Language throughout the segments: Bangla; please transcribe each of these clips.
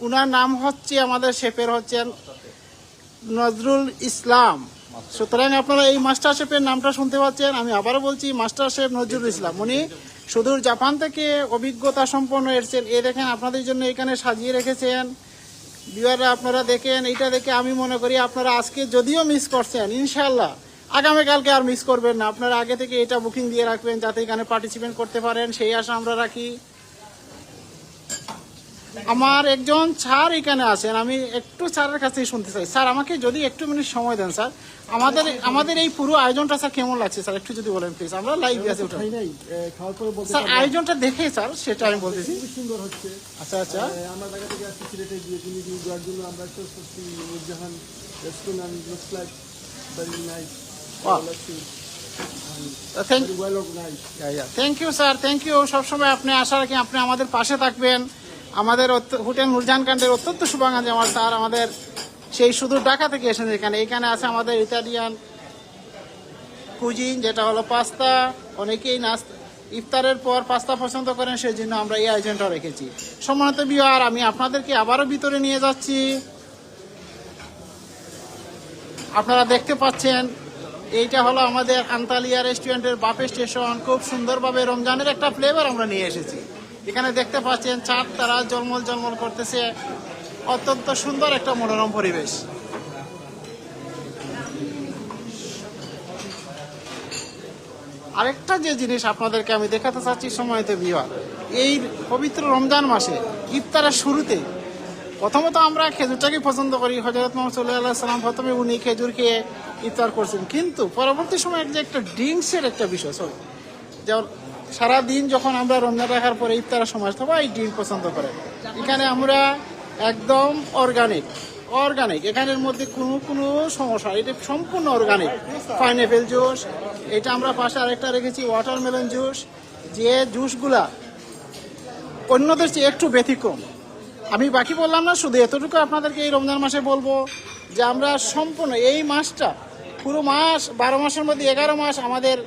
উনার নাম হচ্ছে আমাদের শেফের হচ্ছেন নজরুল ইসলাম। সুতরাং আপনারা এই মাস্টার শেফের নামটা শুনতে পাচ্ছেন। আমি আবারও বলছি, মাস্টার শেফ নজরুল ইসলাম। উনি সুদূর জাপান থেকে অভিজ্ঞতা সম্পন্ন এসেছেন। এ দেখেন আপনাদের জন্য এখানে সাজিয়ে রেখেছেন। ভিউয়াররা আপনারা দেখেন, এইটা দেখে আমি মনে করি আপনারা আজকে যদিও মিস করছেন, ইনশাল্লাহ আগামীকালকে আর মিস করবেন না। আপনারা আগে থেকে এটা বুকিং দিয়ে রাখবেন যাতে এখানে পার্টিসিপেট করতে পারেন, সেই আশা আমরা রাখি। আমার একজন স্যার এখানে আছেন, আমি একটু স্যারের কাছেই শুনতে চাই। স্যার, আমাকে যদি একটু মিনিট সময় দেন স্যার। আমাদের এই পুরো আয়োজনটা স্যার কেমন লাগছে স্যার, একটু যদি বলেন প্লিজ। আমরা লাইভে আছি স্যার, আয়োজনটা দেখে স্যার সেটা আমি বলতেছি। সুন্দর হচ্ছে। আচ্ছা আচ্ছা, আমরা জায়গা থেকে আসছি সিলেটে গিয়ে তিনি যার জন্য আমরা চুজ করছি Nurjahan restaurant, looks like very nice. Thank you sir, thank you. সবসময় আপনি আশা রাখি আপনি আমাদের পাশে থাকবেন। আমাদের হোটেল নুরজাহান কান্ডের অত্যন্ত শুভাকাঙ্ক্ষী আমার স্যার, আমাদের সেই সুদূর ঢাকা থেকে এসেছেন এখানে আছে আমাদের ইতালিয়ান কুজিন, যেটা হলো পাস্তা। অনেকেই ইফতারের পর পাস্তা পছন্দ করেন, সেই জন্য আমরা এই আয়োজনটা রেখেছি। সম্মানিত ভিউয়ার, আমি আপনাদেরকে আবারও ভিতরে নিয়ে যাচ্ছি। আপনারা দেখতে পাচ্ছেন এইটা হলো আমাদের আন্তালিয়া রেস্টুরেন্টের বাফে স্টেশন। খুব সুন্দরভাবে রমজানের একটা ফ্লেভার আমরা নিয়ে এসেছি। এখানে দেখতে পাচ্ছেন চাঁদ তারা জলমল জলমল করতেছে। অত্যন্ত সুন্দর একটা মনোরম পরিবেশ। আরেকটা যে জিনিস আপনাদেরকে আমি দেখাতে চাচ্ছি সম্মানিত ভিউয়ার, এই পবিত্র রমজান মাসে ইফতারের শুরুতে প্রথমত আমরা খেজুরটাকে পছন্দ করি। হযরত মুহাম্মদ সাল্লাল্লাহু আলাইহি ওয়াসাল্লাম প্রথমে উনি খেজুর খেয়ে ইফতার করছেন, কিন্তু পরবর্তী সময়ে যে একটা ড্রিঙ্কসের একটা বিষয়, যেমন সারাদিন যখন আমরা রমজান রাখার পরে ইফতারের সময় সবাই ড্রিঙ্ক পছন্দ করে। এখানে আমরা একদম অর্গানিক, এখানের মধ্যে কোনো সমস্যা, এটা সম্পূর্ণ অর্গানিক। পাইনঅ্যাপেল জুস, এটা আমরা পাশে আরেকটা রেখেছি ওয়াটারমেলন জুস, যে জুসগুলা অন্যদের চেয়ে একটু ব্যতিক্রম। আমি বাকি বললাম না, শুধু এতটুকু আপনাদেরকে এই রমজান মাসে বলবো যে আমরা সম্পূর্ণ এই মাসটা, পুরো মাস 12 মাসের মধ্যে 11 মাস আমাদের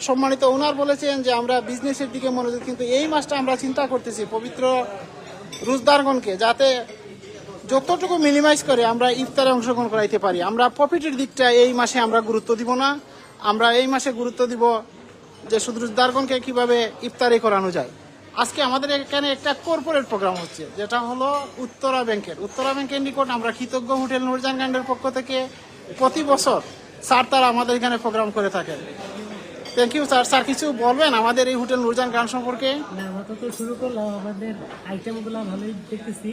সম্মানিত ওনার বলেছেন যে আমরা বিজনেসের দিকে মনোযোগ, কিন্তু এই মাসটা আমরা চিন্তা করতেছি পবিত্র রোজদারগণকে যাতে যতটুকু মিনিমাইজ করে আমরা ইফতারে অংশগ্রহণ করাইতে পারি। আমরা প্রফিটের দিকটা এই মাসে আমরা গুরুত্ব দিব না। আমরা এই মাসে গুরুত্ব দিব যে শুধু রোজদারগণকে কিভাবে ইফতারি করানো যায়। আজকে আমাদের এখানে একটা কর্পোরেট প্রোগ্রাম হচ্ছে, যেটা হলো উত্তরা ব্যাংকের নিকট আমরা কৃতজ্ঞ হোটেল নুরজাহান কান্ডের পক্ষ থেকে প্রতি বছর স্যার তারা আমাদের এখানে প্রোগ্রাম করে থাকেন। Thank you sir. স্যার, কিছু বলবেন আমাদের এই হোটেল নুরজাহান কান্ড সম্পর্কে? না, আমরা তো শুরু করলাম, আমাদের আইটেমগুলো ভালোই দেখতেছি।